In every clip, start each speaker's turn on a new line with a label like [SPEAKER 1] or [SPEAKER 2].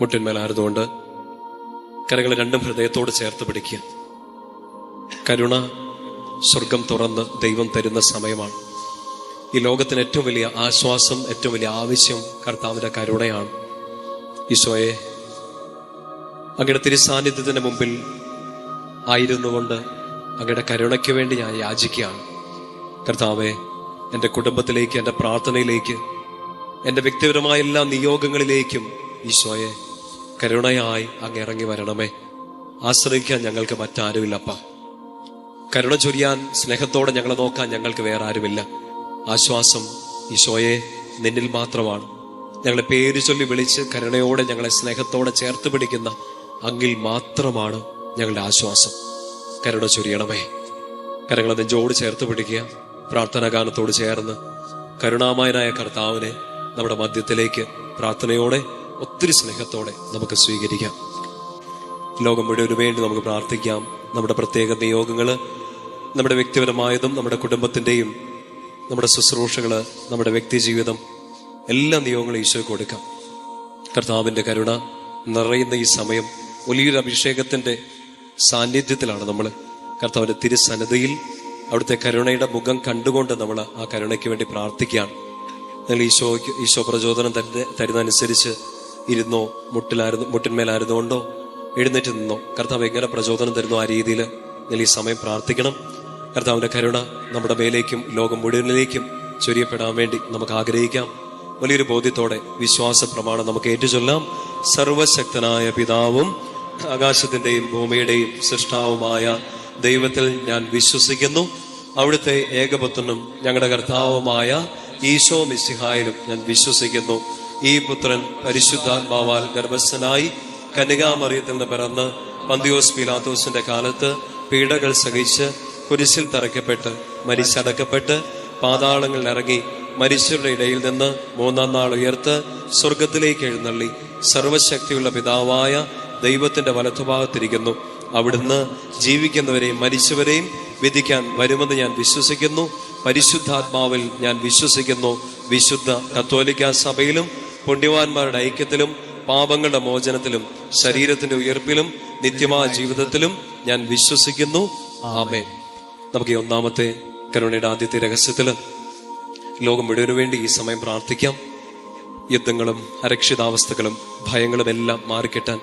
[SPEAKER 1] മുട്ടിന്മേലായിരുന്നുകൊണ്ട് കരങ്ങൾ രണ്ടും ഹൃദയത്തോട് ചേർത്ത് പിടിക്കുക. കരുണ സ്വർഗം തുറന്ന് ദൈവം തരുന്ന സമയമാണ്. ഈ ലോകത്തിന് ഏറ്റവും വലിയ ആശ്വാസം, ഏറ്റവും വലിയ ആവശ്യം കർത്താവിന്റെ കരുണയാണ്. ഈശോയെ, അങ്ങയുടെ തിരുസാന്നിധ്യത്തിന് മുമ്പിൽ ആയിരുന്നുകൊണ്ട് അങ്ങയുടെ കരുണയ്ക്ക് വേണ്ടി ഞാൻ യാചിക്കുകയാണ്. കർത്താവെ, എൻ്റെ കുടുംബത്തിലേക്ക്, എൻ്റെ പ്രാർത്ഥനയിലേക്ക്, എൻ്റെ വ്യക്തിപരമായ എല്ലാ നിയോഗങ്ങളിലേക്കും ഈശോയെ കരുണയായി അങ്ങ് ഇറങ്ങി വരണമേ. ആശ്രയിക്കാൻ ഞങ്ങൾക്ക് മറ്റാരുമില്ലപ്പ. കരുണ ചൊരിയാൻ, സ്നേഹത്തോടെ ഞങ്ങളെ നോക്കാൻ ഞങ്ങൾക്ക് വേറെ ആരുമില്ല. ആശ്വാസം ഈശോയെ നിന്നിൽ മാത്രമാണ്. ഞങ്ങളെ പേര് ചൊല്ലി വിളിച്ച് കരുണയോടെ ഞങ്ങളെ സ്നേഹത്തോടെ ചേർത്ത് പിടിക്കുന്ന അങ്ങിൽ മാത്രമാണ് ഞങ്ങളുടെ ആശ്വാസം. കരുണ ചൊരിയണമേ. കരങ്ങളെ നെഞ്ചോട് ചേർത്ത് പിടിക്കുക. പ്രാർത്ഥനാ ഗാനത്തോട് ചേർന്ന് കരുണാമയനായ കർത്താവിനെ നമ്മുടെ മധ്യത്തിലേക്ക് പ്രാർത്ഥനയോടെ, ഒത്തിരി സ്നേഹത്തോടെ നമുക്ക് സ്വീകരിക്കാം. ലോകം മുഴുവന് വേണ്ടി നമുക്ക് പ്രാർത്ഥിക്കാം. നമ്മുടെ പ്രത്യേക നിയോഗങ്ങള്, നമ്മുടെ വ്യക്തിപരമായതും നമ്മുടെ കുടുംബത്തിന്റെയും, നമ്മുടെ ശുശ്രൂഷകള്, നമ്മുടെ വ്യക്തി ജീവിതം, എല്ലാ നിയോഗങ്ങളും ഈശോയ്ക്ക് കൊടുക്കാം. കർത്താവിന്റെ കരുണ നിറയുന്ന ഈ സമയം വലിയൊരു അഭിഷേകത്തിന്റെ സാന്നിധ്യത്തിലാണ് നമ്മൾ. കർത്താവിന്റെ തിരുസന്നിധിയിൽ അവിടുത്തെ കരുണയുടെ മുഖം കണ്ടുകൊണ്ട് നമ്മൾ ആ കരുണയ്ക്ക് വേണ്ടി പ്രാർത്ഥിക്കുകയാണ്. നിങ്ങൾ ഈശോ പ്രചോദനം തരുന്നതനുസരിച്ച് ഇരുന്നോ, മുട്ടിന്മേലായിരുന്നുകൊണ്ടോ എഴുന്നേറ്റ് നിന്നോ, കർത്താവ് എങ്ങനെ പ്രചോദനം തരുന്നോ ആ രീതിയിൽ നിങ്ങൾ ഈ സമയം പ്രാർത്ഥിക്കണം. കർത്താവിന്റെ കരുണ നമ്മുടെ മേലേക്കും ലോകം മുഴുവനിലേക്കും ചൊരിയപ്പെടാൻ വേണ്ടി നമുക്ക് ആഗ്രഹിക്കാം. വലിയൊരു ബോധ്യത്തോടെ വിശ്വാസ പ്രമാണം നമുക്ക് ഏറ്റുചൊല്ലാം. സർവശക്തനായ പിതാവും ആകാശത്തിന്റെയും ഭൂമിയുടെയും സൃഷ്ടാവുമായ ദൈവത്തിൽ ഞാൻ വിശ്വസിക്കുന്നു. അവിടുത്തെ ഏകപുത്രനും ഞങ്ങളുടെ കർത്താവുമായ ഈശോ മിശിഹായിലും ഞാൻ വിശ്വസിക്കുന്നു. ഈ പുത്രൻ പരിശുദ്ധാത്മാവാൽ ഗർഭസ്ഥനായി കന്യകാമറിയത്തിൽ നിന്ന് പിറന്ന് പന്തിയോസ് പീലാത്തോസിന്റെ കാലത്ത് പീഡകൾ സഹിച്ച് കുരിശിൽ തറയ്ക്കപ്പെട്ട് മരിച്ചടക്കപ്പെട്ട് പാതാളങ്ങളിൽ ഇറങ്ങി മരിച്ചവരുടെ ഇടയിൽ നിന്ന് മൂന്നാം നാൾ ഉയർത്ത് സ്വർഗത്തിലേക്ക് എഴുന്നള്ളി സർവശക്തിയുള്ള പിതാവായ ദൈവത്തിന്റെ വലത്തുഭാഗത്തിരിക്കുന്നു. അവിടുന്ന് ജീവിക്കുന്നവരെയും മരിച്ചവരെയും വിധിക്കാൻ വരുമെന്ന് ഞാൻ വിശ്വസിക്കുന്നു. പരിശുദ്ധാത്മാവിൽ ഞാൻ വിശ്വസിക്കുന്നു. വിശുദ്ധ കത്തോലിക്ക സഭയിലും പുണ്യവാന്മാരുടെ ഐക്യത്തിലും പാപങ്ങളുടെ മോചനത്തിലും ശരീരത്തിന്റെ ഉയർപ്പിലും നിത്യമായ ജീവിതത്തിലും ഞാൻ വിശ്വസിക്കുന്നു. ആമേൻ. നമുക്ക് ഈ ഒന്നാമത്തെ കരുണയുടെ ആദ്യത്തെ രഹസ്യത്തില് ലോകം മുഴുവനു വേണ്ടി ഈ സമയം പ്രാർത്ഥിക്കാം. യുദ്ധങ്ങളും അരക്ഷിതാവസ്ഥകളും ഭയങ്ങളും എല്ലാം മാറിക്കിട്ടാൻ,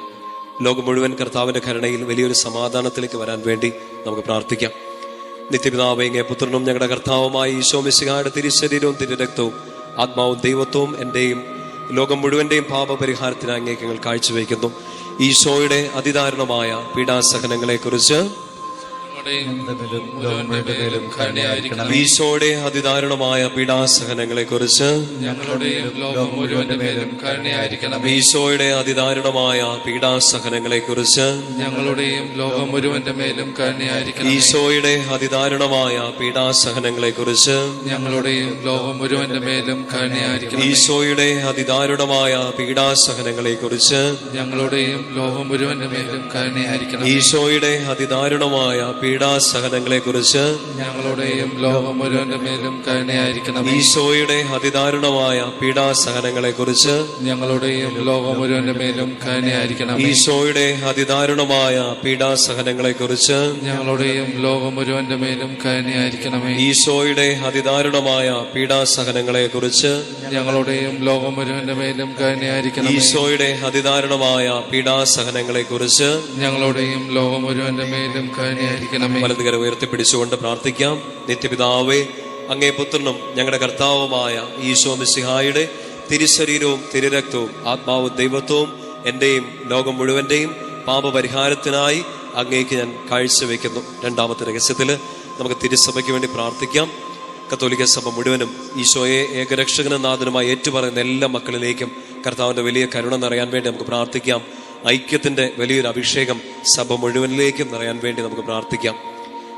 [SPEAKER 1] ലോകം മുഴുവൻ കർത്താവിന്റെ കരുണയിൽ വലിയൊരു സമാധാനത്തിലേക്ക് വരാൻ വേണ്ടി നമുക്ക് പ്രാർത്ഥിക്കാം. നിത്യപിതാവേ, അങ്ങേ പുത്രനും ഞങ്ങളുടെ കർത്താവുമായ ഈശോ മിശിഹായുടെ തിരുശരീരവും തിരുരക്തവും ആത്മാവും ദൈവത്വവും എന്റെയും ലോകം മുഴുവന്റെയും പാപപരിഹാരത്തിന് അങ്ങേക്ക് ഞങ്ങൾ കാഴ്ചവെക്കുന്നു. ഈശോയുടെ അതിദാരുണമായ പീഡാസഹനങ്ങളെ കുറിച്ച്, ഈശോയുടെ അതിദാരുണമായ പീഡാസഹനങ്ങളെ കുറിച്ച്, ഈശോയുടെ അതിദാരുണമായ പീഡാസഹനങ്ങളെ കുറിച്ച്, ഈശോയുടെ അതിദാരുണമായ പീഡാസഹനങ്ങളെ കുറിച്ച്, ഈശോയുടെ അതിദാരുണമായ പീഡാസഹനങ്ങളെ കുറിച്ച്, ഈശോയുടെ അതിദാരുണമായ പീഡാസഹനങ്ങളെ കുറിച്ച്,
[SPEAKER 2] ലോകം മുഴുവന്റെ മേലും കരുണയായിരിക്കണം.
[SPEAKER 1] ഈശോയുടെ അതിദാരുണമായ പീഡാസഹനങ്ങളെ കുറിച്ച്,
[SPEAKER 2] ഞങ്ങളുടെയും ലോകം മുഴുവന്റെ മേലും കരുണയായിരിക്കണം.
[SPEAKER 1] ഈശോയുടെ അതിദാരുണമായ പീഡാസഹനങ്ങളെ കുറിച്ച്,
[SPEAKER 2] ഞങ്ങളുടെയും ലോകം മുഴുവന്റെ മേലും കരുണയായിരിക്കണമേ.
[SPEAKER 1] ഈശോയുടെ അതിദാരുണമായ പീഡാസഹനങ്ങളെ കുറിച്ച്,
[SPEAKER 2] ഞങ്ങളുടെയും ലോകം മുഴുവന്റെ മേലും കരുണയായിരിക്കണം.
[SPEAKER 1] ഈശോയുടെ അതിദാരുണമായ പീഡാസഹനങ്ങളെ കുറിച്ച്,
[SPEAKER 2] ഞങ്ങളുടെയും ലോകം മുഴുവന്റെ മേലും കരുണയായിരിക്കണമേ.
[SPEAKER 1] വലതുകര ഉയർത്തിപ്പിടിച്ചുകൊണ്ട് പ്രാർത്ഥിക്കാം. നിത്യപിതാവേ, അങ്ങേ പുത്രനും ഞങ്ങളുടെ കർത്താവുമായ ഈശോ മിശിഹായുടെ തിരുശരീരവും തിരുരക്തവും ആത്മാവും ദൈവത്വവും എന്റെയും ലോകം മുഴുവന്റെയും പാപപരിഹാരത്തിനായി അങ്ങേക്ക് ഞാൻ കാഴ്ചവെക്കുന്നു. രണ്ടാമത്തെ രഹസ്യത്തില് നമുക്ക് തിരുസഭയ്ക്ക് വേണ്ടി പ്രാർത്ഥിക്കാം. കത്തോലിക്ക സഭ മുഴുവനും ഈശോയെ ഏകരക്ഷകനും നാഥനുമായി ഏറ്റുപറയുന്ന എല്ലാ മക്കളിലേക്കും കർത്താവിന്റെ വലിയ കരുണ നിറയാൻ വേണ്ടി നമുക്ക് പ്രാർത്ഥിക്കാം. ഐക്യത്തിന്റെ വലിയൊരു അഭിഷേകം സഭ മുഴുവനിലേക്കും നിറയാൻ വേണ്ടി നമുക്ക് പ്രാർത്ഥിക്കാം.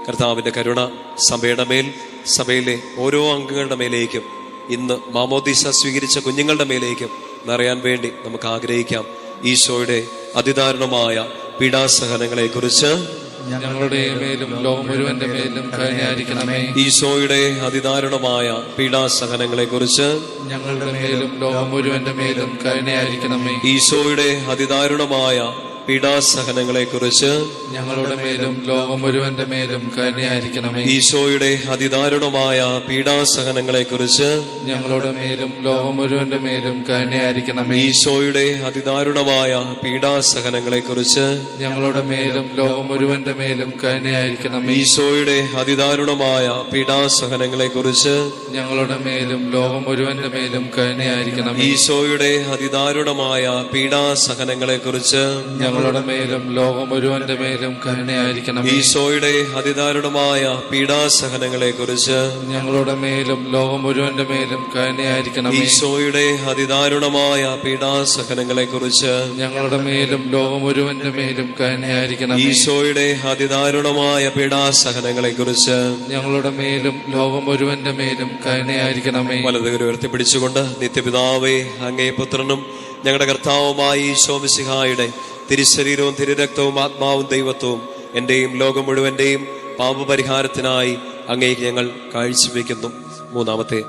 [SPEAKER 1] കർത്താവിന്റെ കരുണ സഭയുടെ മേൽ, സഭയിലെ ഓരോ അംഗങ്ങളുടെ മേലേക്കും, ഇന്ന് മാമോദീസ സ്വീകരിച്ച കുഞ്ഞുങ്ങളുടെ മേലേക്കും നിറയാൻ വേണ്ടി നമുക്ക് ആഗ്രഹിക്കാം. ഈശോയുടെ അതിദാരുണമായ പീഡാസഹനങ്ങളെ കുറിച്ച്,
[SPEAKER 2] ഞങ്ങളുടെ മേലും ലോകം മുഴുവന്റെ മേലും കരുണയായിരിക്കണമേ.
[SPEAKER 1] ഈശോയുടെ അതിദാരുണമായ പീഡാസഹനങ്ങളെ കുറിച്ച്
[SPEAKER 2] ഞങ്ങളുടെ മേലും ലോകം മുഴുവന്റെ മേലും കരുണയായിരിക്കണമേ.
[SPEAKER 1] ഈശോയുടെ അതിദാരുണമായ പീഡാസഹനങ്ങളെ കുറിച്ച്
[SPEAKER 2] ഞങ്ങളുടെ മേലും ലോകം മുഴുവന്റെ മേലും കരുണയായിരിക്കണമേ.
[SPEAKER 1] ഈശോയുടെ അതിദാരുണമായ പീഡാസഹനങ്ങളെ കുറിച്ച്
[SPEAKER 2] ഞങ്ങളുടെ മേലും ലോകം മുഴുവന്റെ മേലും കരുണയായിരിക്കണമേ.
[SPEAKER 1] ഈശോയുടെ അതിദാരുണമായ പീഡാസഹനങ്ങളെ കുറിച്ച്
[SPEAKER 2] ഞങ്ങളുടെ മേലും ലോകം മുഴുവന്റെ മേലും കരുണയായിരിക്കണമേ.
[SPEAKER 1] ഈശോയുടെ അതിദാരുണമായ പീഡാസഹനങ്ങളെ കുറിച്ച്
[SPEAKER 2] ഞങ്ങളുടെ മേലും ലോകം മുഴുവന്റെ മേലും കരുണയായിരിക്കണമേ.
[SPEAKER 1] ഈശോയുടെ അതിദാരുണമായ പീഡാസഹനങ്ങളെ കുറിച്ച്
[SPEAKER 2] ഞങ്ങളുടെ മേലും ലോകം മുഴുവന്റെ മേലും കരുണയായിരിക്കണമേ.
[SPEAKER 1] ഈശോയുടെ അതിദാരുണമായ പീഡാസഹനങ്ങളെ കുറിച്ച്
[SPEAKER 2] ഞങ്ങളുടെ മേലും ലോകം മുഴുവന്റെ മേലും കരുണയായിരിക്കണമേ.
[SPEAKER 1] ഈശോയുടെ അതിദാരുണമായ പീഡാസഹനങ്ങളെ കുറിച്ച്
[SPEAKER 2] ഞങ്ങളുടെ മേലും ലോകം മുഴുവന്റെ മേലും കരുണയായിരിക്കണമേ.
[SPEAKER 1] ഈശോയുടെ അതിദാരുണമായ പീഡാസഹനങ്ങളെ കുറിച്ച്
[SPEAKER 2] ഞങ്ങളുടെ മേലും ലോകം മുഴുവന്റെ മേലും കരുണയായിരിക്കണമേ.
[SPEAKER 1] വലതുകരം ഉയർത്തിപ്പിടിച്ചുകൊണ്ട് നിത്യപിതാവേ, അങ്ങേ പുത്രനും ഞങ്ങളുടെ കർത്താവുമായ ഈശോ മിശിഹായുടെ തിരുശരീരവും തിരുരക്തവും ആത്മാവും ദൈവത്വവും എന്റെയും ലോകം മുഴുവന്റെയും പാപപരിഹാരത്തിനായി അങ്ങേക്ക് ഞങ്ങൾ കാഴ്ചവെക്കുന്നു. മൂന്നാമത്തെ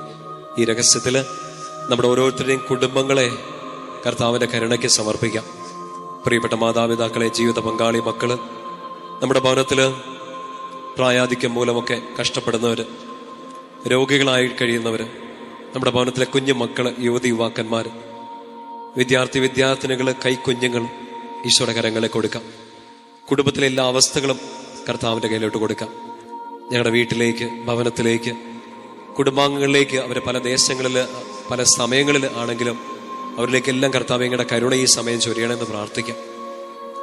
[SPEAKER 1] ഈ രഹസ്യത്തില് നമ്മുടെ ഓരോരുത്തരുടെയും കുടുംബങ്ങളെ കർത്താവിന്റെ കരുണയ്ക്ക് സമർപ്പിക്കാം. പ്രിയപ്പെട്ട മാതാപിതാക്കളെ, ജീവിത പങ്കാളി, മക്കള്, നമ്മുടെ ഭവനത്തില് പ്രായാധിക്യം മൂലമൊക്കെ കഷ്ടപ്പെടുന്നവര്, രോഗികളായി കഴിയുന്നവര്, നമ്മുടെ ഭവനത്തിലെ കുഞ്ഞു മക്കള്, യുവതി യുവാക്കന്മാര്, വിദ്യാർത്ഥിനികള്, കൈക്കുഞ്ഞുങ്ങൾ ഈശോയുടെ കരങ്ങളെ കൊടുക്കാം. കുടുംബത്തിലെ എല്ലാ അവസ്ഥകളും കർത്താവിന്റെ കയ്യിലോട്ട് കൊടുക്കാം. ഞങ്ങളുടെ വീട്ടിലേക്ക്, ഭവനത്തിലേക്ക്, കുടുംബാംഗങ്ങളിലേക്ക്, അവരെ പല ദേശങ്ങളിൽ, പല സമയങ്ങളിൽ ആണെങ്കിലും അവരിലേക്കെല്ലാം കർത്താവ് ഞങ്ങളുടെ കരുണ ഈ സമയം ചൊരിയണമെന്ന് പ്രാർത്ഥിക്കാം.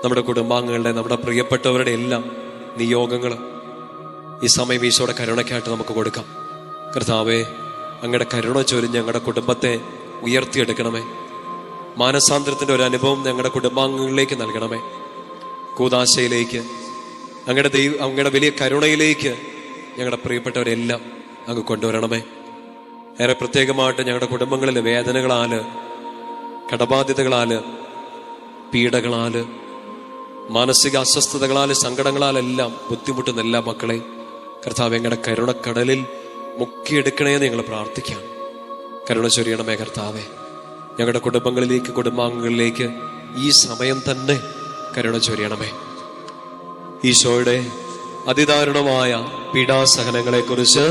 [SPEAKER 1] നമ്മുടെ കുടുംബാംഗങ്ങളുടെ, നമ്മുടെ പ്രിയപ്പെട്ടവരുടെ എല്ലാം നിയോഗങ്ങൾ ഈ സമയം ഈശോയുടെ കരുണയ്ക്കായിട്ട് നമുക്ക് കൊടുക്കാം. കർത്താവേ, അങ്ങയുടെ കരുണ ചൊരിഞ്ഞ് ഞങ്ങളുടെ കുടുംബത്തെ ഉയർത്തിയെടുക്കണമേ. മാനസാന്തരത്തിന്റെ ഒരു അനുഭവം ഞങ്ങളുടെ കുടുംബാംഗങ്ങളിലേക്ക് നൽകണമേ. കൂദാശയിലേക്ക്, അങ്ങയുടെ വലിയ കരുണയിലേക്ക് ഞങ്ങളുടെ പ്രിയപ്പെട്ടവരെല്ലാം അങ്ങ് കൊണ്ടുവരണമേ. ഏറെ പ്രത്യേകമായിട്ട് ഞങ്ങളുടെ കുടുംബങ്ങളിലെ വേദനകളാല്, കടബാധ്യതകളാല്, പീഡകളാല്, മാനസിക അസ്വസ്ഥതകളാല്, സങ്കടങ്ങളാലെല്ലാം ബുദ്ധിമുട്ടുന്ന എല്ലാ മക്കളെ കർത്താവ് ഞങ്ങളുടെ കരുണക്കടലിൽ മുക്കിയെടുക്കണേന്ന് ഞങ്ങൾ പ്രാർത്ഥിക്കാം. കരുണ ചൊരിയണമേ കർത്താവേ. ഞങ്ങളുടെ കുടുംബങ്ങളിലേക്ക്, കുടുംബാംഗങ്ങളിലേക്ക് ഈ സമയം തന്നെ കരുണ ചൊരിയണമേ. ഈശോയുടെ അതിദാരുണമായ പീഡാസഹനങ്ങളെ കുറിച്ച്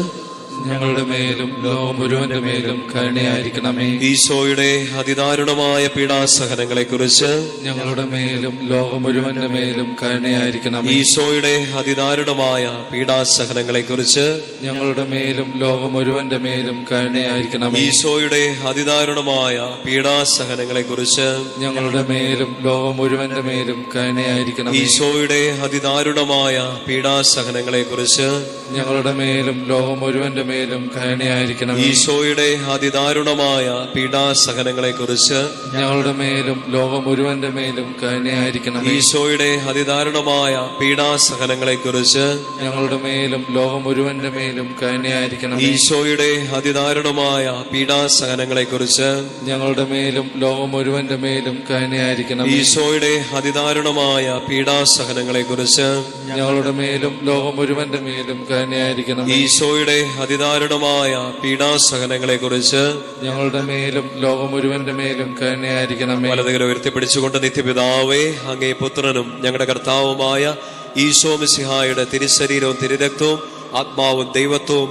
[SPEAKER 2] ഞങ്ങളുടെ മേലും ലോകം മുഴുവന്റെ മേലും കരുണയായിരിക്കണമേ.
[SPEAKER 1] ഈശോയുടെ അതിദാരുണമായ പീഡാസഹനങ്ങളെ കുറിച്ച്
[SPEAKER 2] ഞങ്ങളുടെ മേലും ലോകം മുഴുവന്റെ മേലും കരുണയായിരിക്കണമേ.
[SPEAKER 1] ഈശോയുടെ അതിദാരുണമായ പീഡാസഹനങ്ങളെ കുറിച്ച്
[SPEAKER 2] ഞങ്ങളുടെ മേലും ലോകം മുഴുവന്റെ മേലും കരുണയായിരിക്കണമേ.
[SPEAKER 1] ഈശോയുടെ അതിദാരുണമായ പീഡാസഹനങ്ങളെ കുറിച്ച്
[SPEAKER 2] ഞങ്ങളുടെ മേലും ലോകം മുഴുവന്റെ മേലും കരുണയായിരിക്കണമേ.
[SPEAKER 1] ഈശോയുടെ അതിദാരുണമായ പീഡാസഹനങ്ങളെ കുറിച്ച്
[SPEAKER 2] ഞങ്ങളുടെ മേലും ലോകം മുഴുവന്റെ മേലും കരുണയായിരിക്കണം.
[SPEAKER 1] ഈശോയുടെ അതിദാരുണമായ പീഡാസഹനങ്ങളെ കുറിച്ച്
[SPEAKER 2] ഞങ്ങളുടെ മേലും ലോകം മുഴുവന്റെ മേലും കരുണയായിരിക്കണം.
[SPEAKER 1] ഈശോയുടെ അതിദാരുണമായ പീഡാസഹനങ്ങളെ കുറിച്ച്
[SPEAKER 2] ഞങ്ങളുടെ മേലും ലോകം മുഴുവന്റെ മേലും കരുണയായിരിക്കണം.
[SPEAKER 1] ഈശോയുടെ അതിദാരുണമായ പീഡാസഹനങ്ങളെ കുറിച്ച്
[SPEAKER 2] ഞങ്ങളുടെ മേലും ലോകം മുഴുവന്റെ മേലും കരുണയായിരിക്കണം.
[SPEAKER 1] ഈശോയുടെ അതിദാരുണമായ പീഡാസഹനങ്ങളെ കുറിച്ച്
[SPEAKER 2] ഞങ്ങളുടെ മേലും ലോകം മുഴുവന്റെ മേലും കരുണയായിരിക്കണം.
[SPEAKER 1] ഈശോയുടെ അതിദാരുണമായ പീഡാസഹനങ്ങളെ കുറിച്ച്
[SPEAKER 2] ഞങ്ങളുടെ മേലും ലോകം മുഴുവന്റെ മേലും കരുണയായിരിക്കണം.
[SPEAKER 1] വലതുകരം ഉയർത്തിപ്പിടിച്ചുകൊണ്ട് നിത്യപിതാവേ, അങ്ങേ പുത്രനും ഞങ്ങളുടെ കർത്താവുമായ ഈശോ മിശിഹായുടെ തിരുശരീരവും തിരുരക്തവും ആത്മാവും ദൈവത്വവും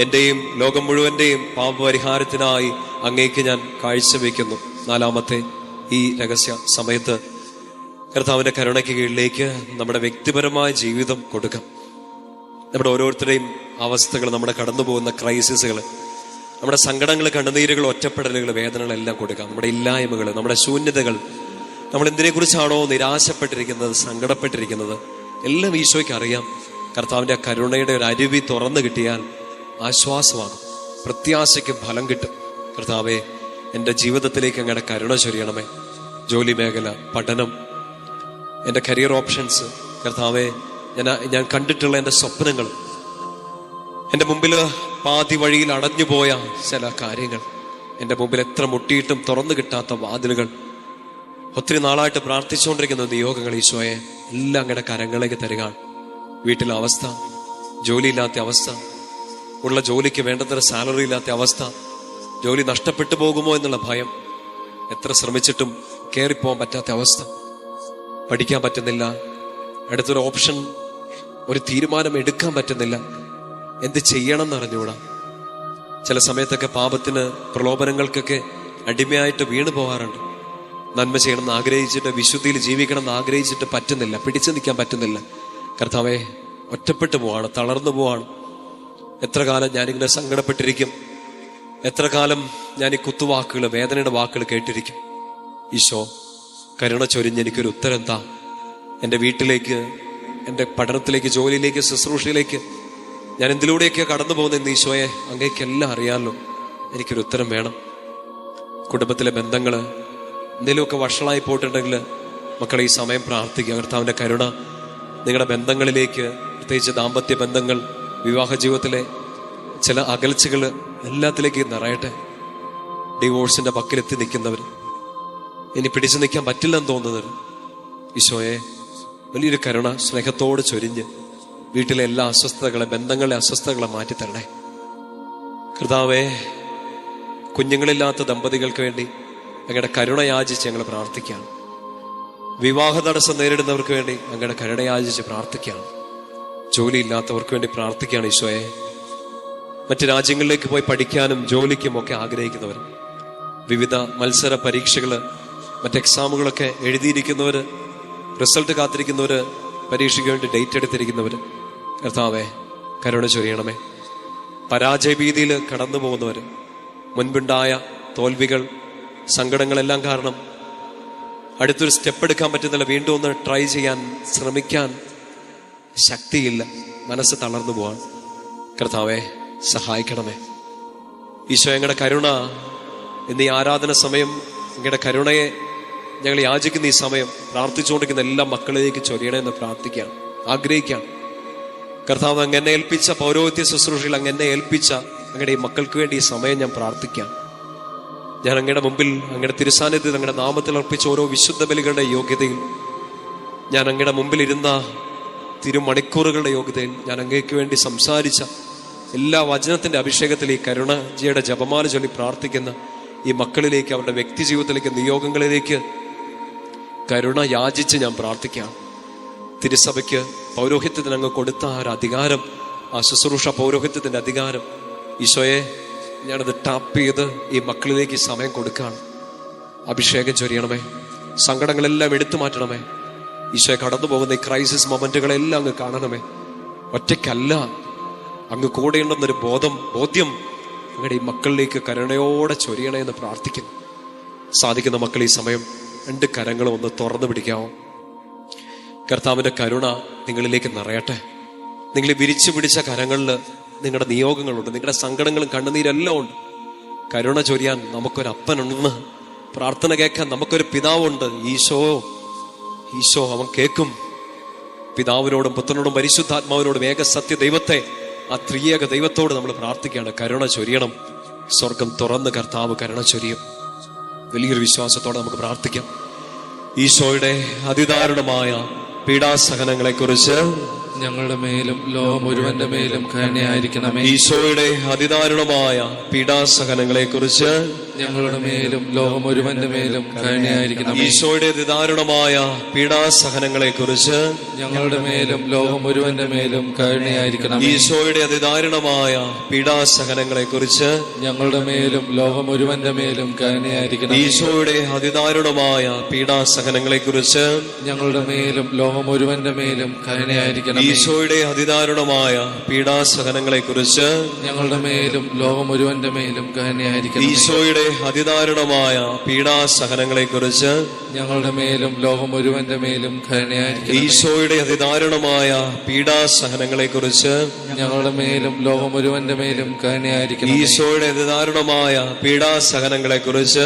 [SPEAKER 1] എന്റെയും ലോകം മുഴുവന്റെയും പാപപരിഹാരത്തിനായി അങ്ങേക്ക് ഞാൻ കാഴ്ചവെക്കുന്നു. നാലാമത്തെ ഈ രഹസ്യ സമയത്ത് കർത്താവിന്റെ കരുണയ്ക്ക് കീഴിലേക്ക് നമ്മുടെ വ്യക്തിപരമായ ജീവിതം കൊടുക്കാം. നമ്മുടെ ഓരോരുത്തരുടെയും അവസ്ഥകൾ, നമ്മുടെ കടന്നു പോകുന്ന ക്രൈസിസുകൾ, നമ്മുടെ സങ്കടങ്ങൾ, കണ്ണുനീരുകൾ, ഒറ്റപ്പെടലുകൾ, വേദനകളെല്ലാം കൊടുക്കാം. നമ്മുടെ ഇല്ലായ്മകൾ, നമ്മുടെ ശൂന്യതകൾ, നമ്മൾ എന്തിനെക്കുറിച്ചാണോ നിരാശപ്പെട്ടിരിക്കുന്നത്, സങ്കടപ്പെട്ടിരിക്കുന്നത്, എല്ലാം ഈശോയ്ക്ക് അറിയാം. കർത്താവിന്റെ കരുണയുടെ ഒരു അരുവി തുറന്നു കിട്ടിയാൽ ആശ്വാസമാകും, പ്രത്യാശയ്ക്ക് ഫലം കിട്ടും. കർത്താവെ, എൻ്റെ ജീവിതത്തിലേക്ക് അങ്ങയുടെ കരുണ ചൊരിയണമേ. ജോലി മേഖല, പഠനം, എൻ്റെ കരിയർ ഓപ്ഷൻസ്, കർത്താവെ, ഞാൻ കണ്ടിട്ടുള്ള എൻ്റെ സ്വപ്നങ്ങൾ, എൻ്റെ മുമ്പിൽ പാതി വഴിയിൽ അടഞ്ഞുപോയ ചില കാര്യങ്ങൾ, എൻ്റെ മുമ്പിൽ എത്ര മുട്ടിയിട്ടും തുറന്നു കിട്ടാത്ത വാതിലുകൾ, ഒത്തിരി നാളായിട്ട് പ്രാർത്ഥിച്ചുകൊണ്ടിരിക്കുന്ന നിയോഗങ്ങൾ, ഈശോയെ എല്ലാം അങ്ങയുടെ കരങ്ങളിലേക്ക് തരിക. വീട്ടിലെ അവസ്ഥ, ജോലിയില്ലാത്ത അവസ്ഥ, ഉള്ള ജോലിക്ക് വേണ്ടത്ര സാലറി ഇല്ലാത്ത അവസ്ഥ, ജോലി നഷ്ടപ്പെട്ടു പോകുമോ എന്നുള്ള ഭയം, എത്ര ശ്രമിച്ചിട്ടും കയറിപ്പോകാൻ പറ്റാത്ത അവസ്ഥ, പഠിക്കാൻ പറ്റുന്നില്ല, അടുത്തൊരു ഓപ്ഷൻ, ഒരു തീരുമാനം എടുക്കാൻ പറ്റുന്നില്ല, എന്ത് ചെയ്യണം എന്നറിഞ്ഞൂടാ. ചില സമയത്തൊക്കെ പാപത്തിന്, പ്രലോഭനങ്ങൾക്കൊക്കെ അടിമയായിട്ട് വീണു പോകാറുണ്ട്. നന്മ ചെയ്യണമെന്ന് ആഗ്രഹിച്ചിട്ട്, വിശുദ്ധിയിൽ ജീവിക്കണം എന്ന് ആഗ്രഹിച്ചിട്ട് പറ്റുന്നില്ല, പിടിച്ചു നിൽക്കാൻ പറ്റുന്നില്ല. കർത്താവേ, ഒറ്റപ്പെട്ടു പോവാണ്, തളർന്നു പോവാണ്. എത്ര കാലം ഞാനിങ്ങനെ സങ്കടപ്പെട്ടിരിക്കും, എത്ര കാലം ഞാൻ ഈ കുത്തുവാക്കുകൾ, വേദനയുടെ വാക്കുകൾ കേട്ടിരിക്കും. ഈശോ, കരുണ ചൊരിഞ്ഞ് എനിക്കൊരു ഉത്തരം താ. എൻ്റെ വീട്ടിലേക്ക്, എൻ്റെ പഠനത്തിലേക്ക്, ജോലിയിലേക്ക്, ശുശ്രൂഷയിലേക്ക് ഞാൻ എന്തിലൂടെയൊക്കെ കടന്നു പോകുന്ന ഈശോയെ, അങ്ങേക്കെല്ലാം അറിയാമല്ലോ, എനിക്കൊരു ഉത്തരം വേണം. കുടുംബത്തിലെ ബന്ധങ്ങൾ എന്തെങ്കിലുമൊക്കെ വഷളായി പോയിട്ടുണ്ടെങ്കിൽ മക്കളെ ഈ സമയം പ്രാർത്ഥിക്കുക. കർത്താവിൻ്റെ കരുണ നിങ്ങളുടെ ബന്ധങ്ങളിലേക്ക്, പ്രത്യേകിച്ച് ദാമ്പത്യ ബന്ധങ്ങൾ, വിവാഹ ജീവിതത്തിലെ ചില അകൽച്ചകൾ എല്ലാത്തിലേക്ക് നിറയട്ടെ. ഡിവോഴ്സിന്റെ പക്കലെത്തി നിൽക്കുന്നവർ, ഇനി പിടിച്ചു നിൽക്കാൻ പറ്റില്ലെന്ന് തോന്നുന്നവർ, ഈശോയെ വലിയൊരു കരുണ സ്നേഹത്തോട് ചൊരിഞ്ഞ് വീട്ടിലെ എല്ലാ അസ്വസ്ഥതകളെ, ബന്ധങ്ങളിലെ അസ്വസ്ഥതകളെ മാറ്റിത്തരണേ. കർത്താവേ, കുഞ്ഞുങ്ങളില്ലാത്ത ദമ്പതികൾക്ക് വേണ്ടി അങ്ങയുടെ കരുണ യാചിച്ച് ഞങ്ങൾ പ്രാർത്ഥിക്കുകയാണ്. വിവാഹ തടസ്സം നേരിടുന്നവർക്ക് വേണ്ടി അങ്ങയുടെ കരുണ യാചിച്ച് പ്രാർത്ഥിക്കുകയാണ്. ജോലിയില്ലാത്തവർക്ക് വേണ്ടി പ്രാർത്ഥിക്കുകയാണ് ഈശോയെ. മറ്റ് രാജ്യങ്ങളിലേക്ക് പോയി പഠിക്കാനും ജോലിക്കും ഒക്കെ ആഗ്രഹിക്കുന്നവർ, വിവിധ മത്സര പരീക്ഷകൾ, മറ്റ് എക്സാമുകളൊക്കെ എഴുതിയിരിക്കുന്നവർ, റിസൾട്ട് കാത്തിരിക്കുന്നവർ, പരീക്ഷയ്ക്ക് വേണ്ടി ഡേറ്റ് എടുത്തിരിക്കുന്നവർ, കർത്താവേ കരുണ ചൊരിയണമേ. പരാജയഭീതിയിൽ കടന്നു പോകുന്നവർ, മുൻപുണ്ടായ തോൽവികൾ, സങ്കടങ്ങളെല്ലാം കാരണം അടുത്തൊരു സ്റ്റെപ്പ് എടുക്കാൻ പറ്റുന്നില്ല, വീണ്ടും ഒന്ന് ട്രൈ ചെയ്യാൻ ശ്രമിക്കാൻ ശക്തിയില്ല, മനസ്സ് തളർന്നു പോവാൻ. കർത്താവെ സഹായിക്കണമേ. ഈശോ, ഞങ്ങളുടെ കരുണ എന്നീ ആരാധന സമയം, ഞങ്ങളുടെ കരുണയെ ഞങ്ങൾ യാചിക്കുന്ന ഈ സമയം പ്രാർത്ഥിച്ചുകൊണ്ടിരിക്കുന്ന എല്ലാ മക്കളിലേക്ക് ചൊരിയണമെന്ന് പ്രാർത്ഥിക്കുകയാണ്, ആഗ്രഹിക്കുകയാണ്. കർത്താവ്, അങ്ങനെ ഏൽപ്പിച്ച പൗരോഹിത്യ ശുശ്രൂഷയിൽ അങ്ങനെ ഏൽപ്പിച്ച അങ്ങയുടെ ഈ മക്കൾക്ക് വേണ്ടി ഈ സമയം ഞാൻ പ്രാർത്ഥിക്കാം. ഞാൻ അങ്ങയുടെ മുമ്പിൽ, അങ്ങയുടെ തിരുസാന്നിധ്യത്തിൽ, അങ്ങയുടെ നാമത്തിൽ അർപ്പിച്ച ഓരോ വിശുദ്ധ ബലികളുടെ യോഗ്യതയിൽ, ഞാൻ അങ്ങയുടെ മുമ്പിൽ ഇരുന്ന തിരുമണിക്കൂറുകളുടെ യോഗ്യതയിൽ, ഞാൻ അങ്ങേക്ക് വേണ്ടി സംസാരിച്ച എല്ലാ വചനത്തിന്റെ അഭിഷേകത്തിൽ ഈ കരുണജിയുടെ ജപമാല ചൊല്ലി പ്രാർത്ഥിക്കുന്ന ഈ മക്കളിലേക്ക്, അവരുടെ വ്യക്തി ജീവിതത്തിലേക്ക്, നിയോഗങ്ങളിലേക്ക് കരുണ യാചിച്ച് ഞാൻ പ്രാർത്ഥിക്കാം. തിരുസഭയ്ക്ക് പൗരോഹിത്യത്തിന് അങ്ങ് കൊടുത്ത ആ ഒരു അധികാരം, ആ ശുശ്രൂഷ പൗരോഹിത്യത്തിന്റെ അധികാരം, ഈശോയെ ഞാനത് ടാപ്പ് ചെയ്ത് ഈ മക്കളിലേക്ക് ഈ സമയം കൊടുക്കുകയാണ്. അഭിഷേകം ചൊരിയണമേ, സങ്കടങ്ങളെല്ലാം എടുത്തു മാറ്റണമേ. ഈശോയെ, കടന്നു പോകുന്ന ഈ ക്രൈസിസ് മൊമെന്റുകളെല്ലാം അങ്ങ് കാണണമേ. ഒറ്റയ്ക്കല്ല, അങ്ങ് കൂടെയുണ്ടെന്നൊരു ബോധ്യം അങ്ങയുടെ ഈ മക്കളിലേക്ക് കരുണയോടെ ചൊരിയണേ എന്ന് പ്രാർത്ഥിക്കുന്നു. സാധിക്കുന്ന മക്കൾ ഈ സമയം രണ്ട് കരങ്ങളും ഒന്ന് തുറന്നു പിടിക്കാമോ? കർത്താവിന്റെ കരുണ നിങ്ങളിലേക്ക് നിറയട്ടെ. നിങ്ങൾ വിരിച്ചു പിടിച്ച കരങ്ങളിൽ നിങ്ങളുടെ നിയോഗങ്ങളുണ്ട്, നിങ്ങളുടെ സങ്കടങ്ങളും കണ്ണുനീരെല്ലാം ഉണ്ട്. കരുണ ചൊരിയാൻ നമുക്കൊരപ്പനുണ്ടെന്ന്, പ്രാർത്ഥന കേൾക്കാൻ നമുക്കൊരു പിതാവുണ്ട്. ഈശോ അവൻ കേൾക്കും. പിതാവിനോടും പുത്രനോടും പരിശുദ്ധാത്മാവിനോടും ഏക സത്യ ദൈവത്തെ, ആ ത്രിയേക ദൈവത്തോട് നമ്മൾ പ്രാർത്ഥിക്കുകയാണ്, കരുണ ചൊരിയണം. സ്വർഗം തുറന്ന് കർത്താവ് കരുണ ചൊരിയും. വലിയൊരു വിശ്വാസത്തോടെ നമുക്ക് പ്രാർത്ഥിക്കാം. ഈശോയുടെ അതിദാരുണമായ പീഡാസഹനങ്ങളെ കുറിച്ച്
[SPEAKER 2] ഞങ്ങളുടെ മേലും ലോകം മുഴുവന്റെ മേലും കരുണയായിരിക്കണമേ.
[SPEAKER 1] ഈശോയുടെ അതിദാരുണമായ പീഡാസഹനങ്ങളെ കുറിച്ച്
[SPEAKER 2] ഞങ്ങളുടെ മേലും ലോകം മുഴുവന്റെ മേലും കരുണയായിരിക്കണമേ.
[SPEAKER 1] ഈശോയുടെ അതിദാരുണമായ പീഡാസഹനങ്ങളെ കുറിച്ച്
[SPEAKER 2] ഞങ്ങളുടെ മേലും ലോകം മുഴുവന്റെ മേലും കരുണയായിരിക്കണമേ.
[SPEAKER 1] ഈശോയുടെ അതിദാരുണമായ പീഡാസഹനങ്ങളെ കുറിച്ച് ഞങ്ങളുടെ
[SPEAKER 2] മേലും ലോകം മുഴുവന്റെ മേലും കരുണയായിരിക്കണമേ.
[SPEAKER 1] ഈശോയുടെ അതിദാരുണമായ പീഡാസഹനങ്ങളെ കുറിച്ച്
[SPEAKER 2] ഞങ്ങളുടെ മേലും ലോകം മുഴുവന്റെ മേലും കരുണയായിരിക്കണം.
[SPEAKER 1] ഈശോയുടെ അതിദാരുണമായ പീഡാസഹനങ്ങളെ കുറിച്ച്
[SPEAKER 2] ഞങ്ങളുടെ മേലും ലോകം മുഴുവന്റെ മേലും കരുണയായിരിക്കണം.
[SPEAKER 1] ഈശോയുടെ അതിദാരുണമായ പീഡാസഹനങ്ങളെ കുറിച്ച്
[SPEAKER 2] ഞങ്ങളുടെ മേലും ലോകം മുഴുവന്റെ മേലും കരുണയായിരിക്കണം.
[SPEAKER 1] ഈശോയുടെ അതിദാരുണമായ പീഡാസഹനങ്ങളെ കുറിച്ച്
[SPEAKER 2] ഞങ്ങളുടെ മേലും ലോകം മുഴുവന്റെ മേലും കരുണയായിരിക്കണം.
[SPEAKER 1] ഈശോയുടെ അതിദാരുണമായ പീഡാസഹനങ്ങളെ കുറിച്ച്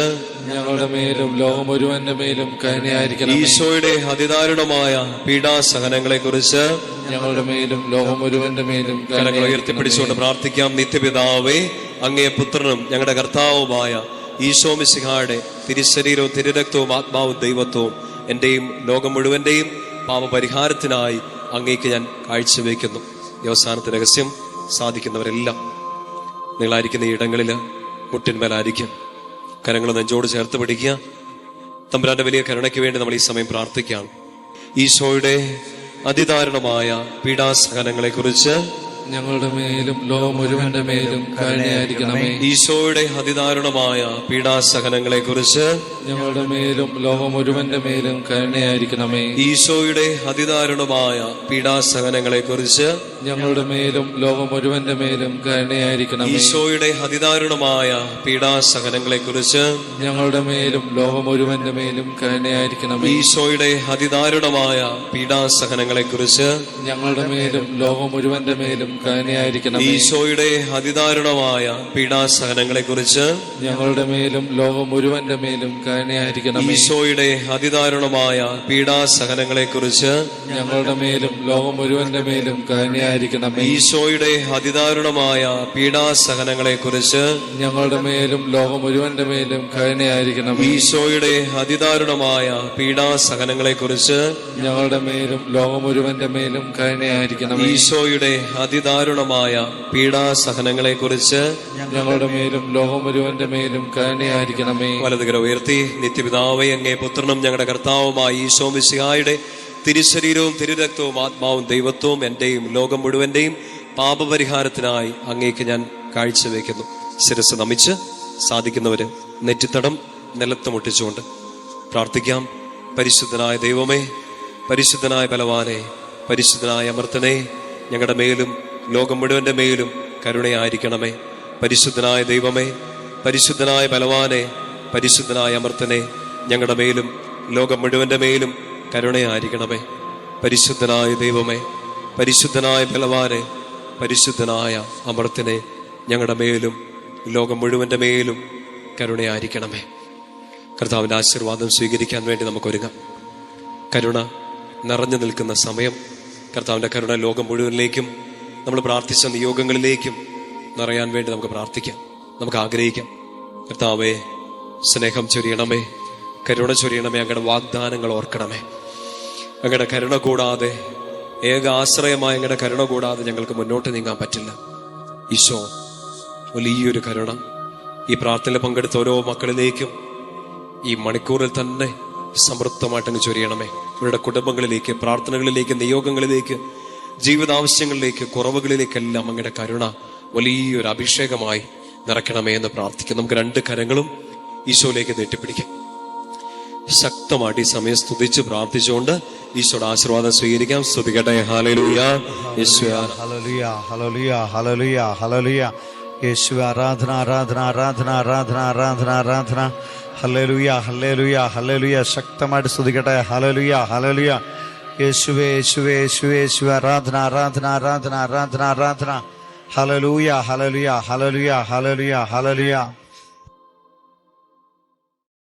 [SPEAKER 2] ഞങ്ങളുടെ മേലും ലോകം മുഴുവന്റെ മേലും കരുണയായിരിക്കണം.
[SPEAKER 1] ഈശോയുടെ അതിദാരുണമായ പീഡാസഹനങ്ങളെ കുറിച്ച്
[SPEAKER 2] ഞങ്ങളുടെ മേലും ലോകം മുഴുവന്റെ മേലും
[SPEAKER 1] കരങ്ങൾ ഉയർത്തിപ്പിടിച്ചുകൊണ്ട് പ്രാർത്ഥിക്കാം. നിത്യപിതാവേ, അങ്ങേ പുത്രനും ഞങ്ങളുടെ കർത്താവുമായ ഈശോ മിശിഹായുടെ തിരുശരീരവും തിരുരക്തവും ആത്മാവും ദൈവത്വവും എന്റെയും ലോകം മുഴുവന്റെയും പാപപരിഹാരത്തിനായി അങ്ങേക്ക് ഞാൻ കാഴ്ചവെക്കുന്നു. ഈ അവസാനത്തെ രഹസ്യം സാധിക്കുന്നവരെല്ലാം നിങ്ങളായിരിക്കുന്ന ഈ ഇടങ്ങളിൽ മുട്ടിന്മേലായിരിക്കും. കരങ്ങൾ നെഞ്ചോട് ചേർത്ത് പിടിക്കുക. തമ്പുരാന്റെ വലിയ കരുണയ്ക്ക് വേണ്ടി നമ്മൾ ഈ സമയം പ്രാർത്ഥിക്കുകയാണ്. ഈശോയുടെ അതിദാരുണമായ പീഡാസഹനങ്ങളെ കുറിച്ച്
[SPEAKER 2] ഞങ്ങളുടെ മേലും ലോകം മുഴുവന്റെ മേലും കരുണയായിരിക്കണമേ.
[SPEAKER 1] ഈശോയുടെ അതിദാരുണമായ പീഡാസഹനങ്ങളെ കുറിച്ച്
[SPEAKER 2] ഞങ്ങളുടെ മേലും ലോകം മുഴുവന്റെ മേലും കരുണയായിരിക്കണമേ.
[SPEAKER 1] ഈശോയുടെ അതിദാരുണമായ പീഡാസഹനങ്ങളെ കുറിച്ച്
[SPEAKER 2] ഞങ്ങളുടെ മേലും ലോകം മുഴുവന്റെ മേലും കരുണയായിരിക്കണമേ.
[SPEAKER 1] ഈശോയുടെ അതിദാരുണമായ പീഡാസഹനങ്ങളെ കുറിച്ച്
[SPEAKER 2] ഞങ്ങളുടെ മേലും ലോകം മുഴുവന്റെ മേലും കരുണയായിരിക്കണമേ.
[SPEAKER 1] ഈശോയുടെ അതിദാരുണമായ പീഡാസഹനങ്ങളെ കുറിച്ച്
[SPEAKER 2] ഞങ്ങളുടെ മേലും ലോകം മുഴുവന്റെ മേലും കരുണയായിരിക്കണമേ.
[SPEAKER 1] ഈശോയുടെ അതിദാരുണമായ പീഡാസഹനങ്ങളെ കുറിച്ച്
[SPEAKER 2] ഞങ്ങളുടെ മേലും ലോകം മുഴുവന്റെ മേലും കരുണയായിരിക്കണമേ.
[SPEAKER 1] ഈശോയുടെ അതിദാരുണമായ പീഡാസഹനങ്ങളെ കുറിച്ച്
[SPEAKER 2] ഞങ്ങളുടെ മേലും ലോകം മുഴുവന്റെ മേലും കരുണയായിരിക്കണമേ.
[SPEAKER 1] ഈശോയുടെ അതിദാരുണമായ പീഡാസഹനങ്ങളെ കുറിച്ച്
[SPEAKER 2] ഞങ്ങളുടെ മേലും ലോകം മുഴുവന്റെ മേലും കരുണയായിരിക്കണമേ.
[SPEAKER 1] ഈശോയുടെ അതിദാരുണമായ പീഡാസഹനങ്ങളെ കുറിച്ച്
[SPEAKER 2] ഞങ്ങളുടെ മേലും ലോകം മുഴുവന്റെ മേലും കരുണയായിരിക്കണമേ.
[SPEAKER 1] ഈശോയുടെ അതിദാരുണമായ പീഡാസഹനങ്ങളെ കുറിച്ച്
[SPEAKER 2] ഞങ്ങളുടെ മേലും ലോകം മുഴുവന്റെ മേലും കരുണയായിരിക്കണമേ.
[SPEAKER 1] വലതുകര ഉയർത്തി. നിത്യപിതാവേ, അങ്ങേ പുത്രനും ഞങ്ങളുടെ കർത്താവുമായ ഈശോ മിശിഹായുടെ തിരുശരീരവും തിരുരക്തവും ആത്മാവും ദൈവത്വവും എന്റെയും ലോകം മുഴുവന്റെയും പാപപരിഹാരത്തിനായി അങ്ങേക്ക് ഞാൻ കാഴ്ചവെക്കുന്നു. ശിരസ് നമിച്ച് സാധിക്കുന്നവര് നെറ്റിത്തടം നിലത്ത് മുട്ടിച്ചുകൊണ്ട് പ്രാർത്ഥിക്കാം. പരിശുദ്ധനായ ദൈവമേ, പരിശുദ്ധനായ ബലവാനെ, പരിശുദ്ധനായ അമർത്തനെ, ഞങ്ങളുടെ മേലും ലോകം മുഴുവന്റെ മേലും കരുണയായിരിക്കണമേ. പരിശുദ്ധനായ ദൈവമേ, പരിശുദ്ധനായ ബലവാനെ, പരിശുദ്ധനായ അമർത്തനെ, ഞങ്ങളുടെ മേലും ലോകം മുഴുവന്റെ മേലും കരുണയായിരിക്കണമേ. പരിശുദ്ധനായ ദൈവമേ, പരിശുദ്ധനായ ബലവാനെ, പരിശുദ്ധനായ അമർത്തനെ, ഞങ്ങളുടെ മേലും ലോകം മുഴുവന്റെ മേലും കരുണയായിരിക്കണമേ. കർത്താവിന്റെ ആശീർവാദം സ്വീകരിക്കാൻ വേണ്ടി നമുക്കൊരുങ്ങാം. കരുണ നിറഞ്ഞു നിൽക്കുന്ന സമയം. കർത്താവിന്റെ കരുണ ലോകം മുഴുവനിലേക്കും നമ്മൾ പ്രാർത്ഥിച്ച നിയോഗങ്ങളിലേക്കും നിറയാൻ വേണ്ടി നമുക്ക് പ്രാർത്ഥിക്കാം, നമുക്ക് ആഗ്രഹിക്കാം. കർത്താവേ, സ്നേഹം ചൊരിയണമേ, കരുണ ചൊരിയണമേ. അങ്ങയുടെ വാഗ്ദാനങ്ങൾ ഓർക്കണമേ. അങ്ങയുടെ കരുണ കൂടാതെ, ഏക ആശ്രയമായ അങ്ങയുടെ കരുണ കൂടാതെ ഞങ്ങൾക്ക് മുന്നോട്ട് നീങ്ങാൻ പറ്റില്ല. ഈശോ, വലിയൊരു കരുണ ഈ പ്രാർത്ഥനയിൽ പങ്കെടുത്ത ഓരോ മക്കളിലേക്കും ഈ മണിക്കൂറിൽ തന്നെ സമൃദ്ധമായിട്ടങ്ങ് ചൊരിയണമേ. ഇവരുടെ കുടുംബങ്ങളിലേക്ക്, പ്രാർത്ഥനകളിലേക്ക്, നിയോഗങ്ങളിലേക്ക്, ജീവിതാവശ്യങ്ങളിലേക്ക്, കുറവുകളിലേക്കെല്ലാം അങ്ങയുടെ കരുണ വലിയൊരു അഭിഷേകമായി നിറയ്ക്കണമേ എന്ന് പ്രാർത്ഥിക്കാം. നമുക്ക് രണ്ട് കരങ്ങളും ഈശോയിലേക്ക് നീട്ടിപ്പിടിക്കാം. ശക്തമായിട്ട് ഈ സമയം സ്തുതിച്ച് പ്രാർത്ഥിച്ചുകൊണ്ട് ഈശോയുടെ ആശീർവാദം സ്വീകരിക്കാം. സ്തുതിക്കട്ടെ. ഹല്ലേലൂയ, യേശുവേ
[SPEAKER 3] ഹല്ലേലൂയ, ഹല്ലേലൂയ, ഹല്ലേലൂയ, ഹല്ലേലൂയ. യേശുവേ ആരാധന, ആരാധന, ആരാധന, ആരാധന, ആരാധന, ആരാധന. ഹല്ലേലൂയ, ഹല്ലേലൂയ, ഹല്ലേലൂയ. ശക്തമായിട്ട് സ്തുതിക്കട്ടെ. ഹല്ലേലൂയ, ഹല്ലേലൂയ. യേശുവേ, യേശുവേ, യേശുവേ, യേശുവേ. ആരാധന, ആരാധന, ആരാധന, ആരാധന, ആരാധന. ഹല്ലേലൂയ, ഹല്ലേലൂയ, ഹല്ലേലൂയ, ഹല്ലേലൂയ, ഹല്ലേലൂയ.